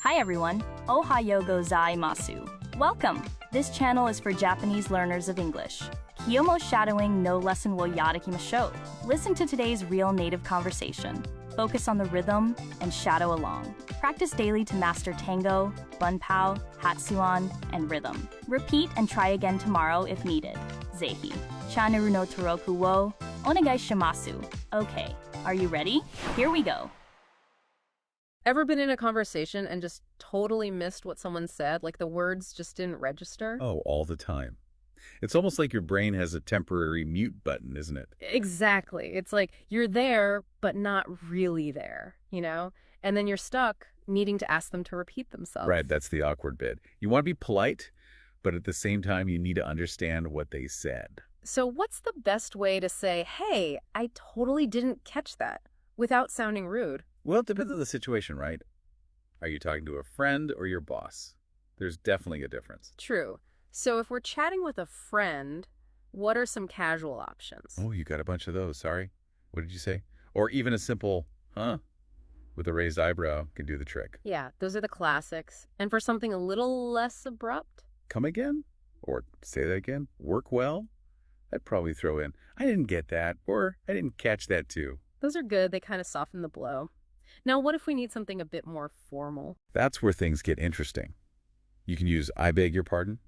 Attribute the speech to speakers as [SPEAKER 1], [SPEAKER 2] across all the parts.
[SPEAKER 1] Hi everyone, Ohayo gozaimasu. Welcome! This channel is for Japanese learners of English. Kiyomo shadowing no lesson wo yarakimashou. Listen to today's real native conversation. Focus on the rhythm and shadow along. Practice daily to master tango, bunpao, hatsuan, and rhythm. Repeat and try again tomorrow if needed. Zehi. Channel no toroku wo onegai shimasu. Okay, are you ready? Here we go.
[SPEAKER 2] Ever been in a conversation and just totally missed what someone said? Like the words just didn't register?
[SPEAKER 3] Oh, all the time. It's almost like your brain has a temporary mute button, isn't it?
[SPEAKER 2] Exactly. It's like you're there, but not really there, you know? And then you're stuck needing to ask them to repeat themselves.
[SPEAKER 3] Right, that's the awkward bit. You want to be polite, but at the same time, you need to understand what they said.
[SPEAKER 2] So what's the best way to say, hey, I totally didn't catch that, without sounding rude?
[SPEAKER 3] Well, it depends on the situation, right? Are you talking to a friend or your boss? There's definitely a difference.
[SPEAKER 2] True. So if we're chatting with a friend, what are some casual options?
[SPEAKER 3] Oh, you got a bunch of those. Sorry. What did you say? Or even a simple, huh? With a raised eyebrow can do the trick.
[SPEAKER 2] Yeah, those are the classics. And for something a little less abrupt?
[SPEAKER 3] Come again? Or say that again? Work well? I'd probably throw in, I didn't get that, or I didn't catch that too.
[SPEAKER 2] Those are good. They kind of soften the blow. Now, what if we need something a bit more formal?
[SPEAKER 3] That's where things get interesting. You can use, I beg your pardon.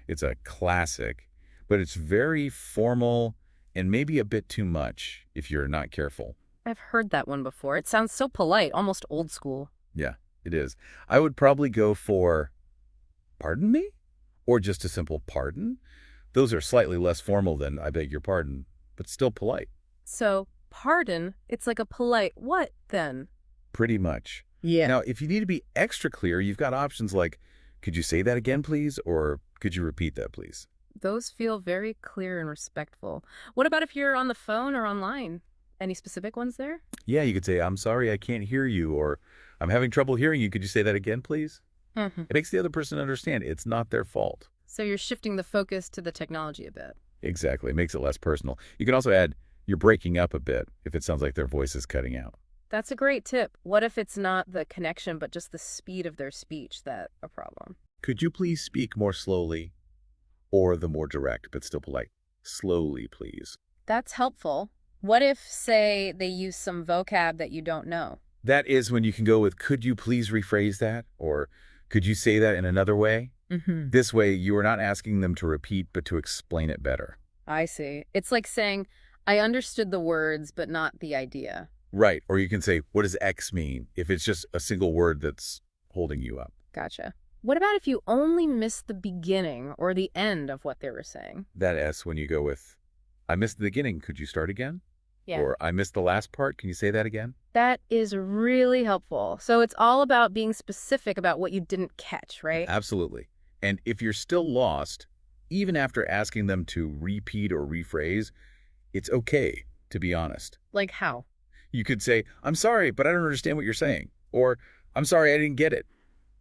[SPEAKER 3] It's a classic, but it's very formal and maybe a bit too much if you're not careful.
[SPEAKER 2] I've heard that one before. It sounds so polite, almost old school.
[SPEAKER 3] Yeah, it is. I would probably go for, pardon me? Or just a simple pardon. Those are slightly less formal than I beg your pardon, but still polite.
[SPEAKER 2] So, pardon, it's like a polite what then?
[SPEAKER 3] Pretty much.
[SPEAKER 2] Yeah.
[SPEAKER 3] Now, if you need to be extra clear, you've got options like, could you say that again, please? Or could you repeat that, please?
[SPEAKER 2] Those feel very clear and respectful. What about if you're on the phone or online? Any specific ones there?
[SPEAKER 3] Yeah, you could say, I'm sorry, I can't hear you, or I'm having trouble hearing you. Could you say that again, please?
[SPEAKER 2] Mm-hmm.
[SPEAKER 3] It makes the other person understand it's not their fault.
[SPEAKER 2] So you're shifting the focus to the technology a bit.
[SPEAKER 3] Exactly. It makes it less personal. You can also add, you're breaking up a bit if it sounds like their voice is cutting out.
[SPEAKER 2] That's a great tip. What if it's not the connection, but just the speed of their speech that's a problem?
[SPEAKER 3] Could you please speak more slowly? Or the more direct, but still polite. Slowly, please.
[SPEAKER 2] That's helpful. What if, say, they use some vocab that you don't know?
[SPEAKER 3] That is when you can go with, could you please rephrase that? Or could you say that in another way?
[SPEAKER 2] Mm-hmm.
[SPEAKER 3] This way, you are not asking them to repeat, but to explain it better.
[SPEAKER 2] I see. It's like saying, I understood the words, but not the idea.
[SPEAKER 3] Right. Or you can say, what does X mean? If it's just a single word that's holding you up.
[SPEAKER 2] Gotcha. What about if you only missed the beginning or the end of what they were saying?
[SPEAKER 3] That S when you go with, I missed the beginning. Could you start again?
[SPEAKER 2] Yeah.
[SPEAKER 3] Or I missed the last part. Can you say that again?
[SPEAKER 2] That is really helpful. So it's all about being specific about what you didn't catch, right?
[SPEAKER 3] Absolutely. And if you're still lost, even after asking them to repeat or rephrase, it's okay to be honest.
[SPEAKER 2] Like how?
[SPEAKER 3] You could say, I'm sorry, but I don't understand what you're saying. Or, I'm sorry, I didn't get it.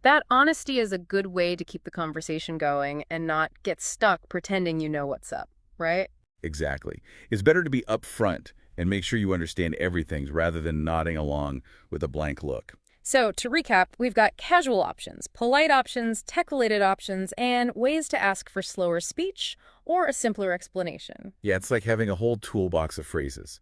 [SPEAKER 2] That honesty is a good way to keep the conversation going and not get stuck pretending you know what's up, right?
[SPEAKER 3] Exactly. It's better to be upfront and make sure you understand everything rather than nodding along with a blank look.
[SPEAKER 2] So to recap, we've got casual options, polite options, tech-related options, and ways to ask for slower speech or a simpler explanation.
[SPEAKER 3] Yeah, it's like having a whole toolbox of phrases.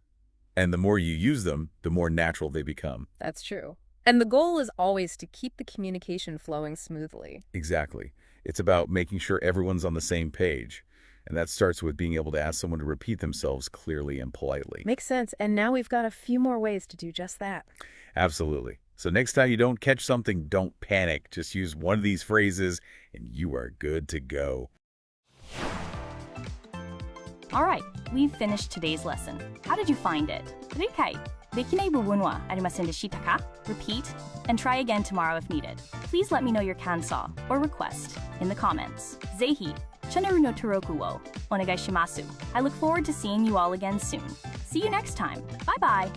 [SPEAKER 3] And the more you use them, the more natural they become.
[SPEAKER 2] That's true. And the goal is always to keep the communication flowing smoothly.
[SPEAKER 3] Exactly. It's about making sure everyone's on the same page. And that starts with being able to ask someone to repeat themselves clearly and politely.
[SPEAKER 2] Makes sense. And now we've got a few more ways to do just that.
[SPEAKER 3] Absolutely. So next time you don't catch something, don't panic. Just use one of these phrases and you are good to go.
[SPEAKER 1] Alright, we've finished today's lesson. How did you find it? 理解できない部分はありませんでしたか? Repeat and try again tomorrow if needed. Please let me know your kansa or request in the comments. ぜひ channel no toroku wo onegai shimasu. I look forward to seeing you all again soon. See you next time. Bye bye.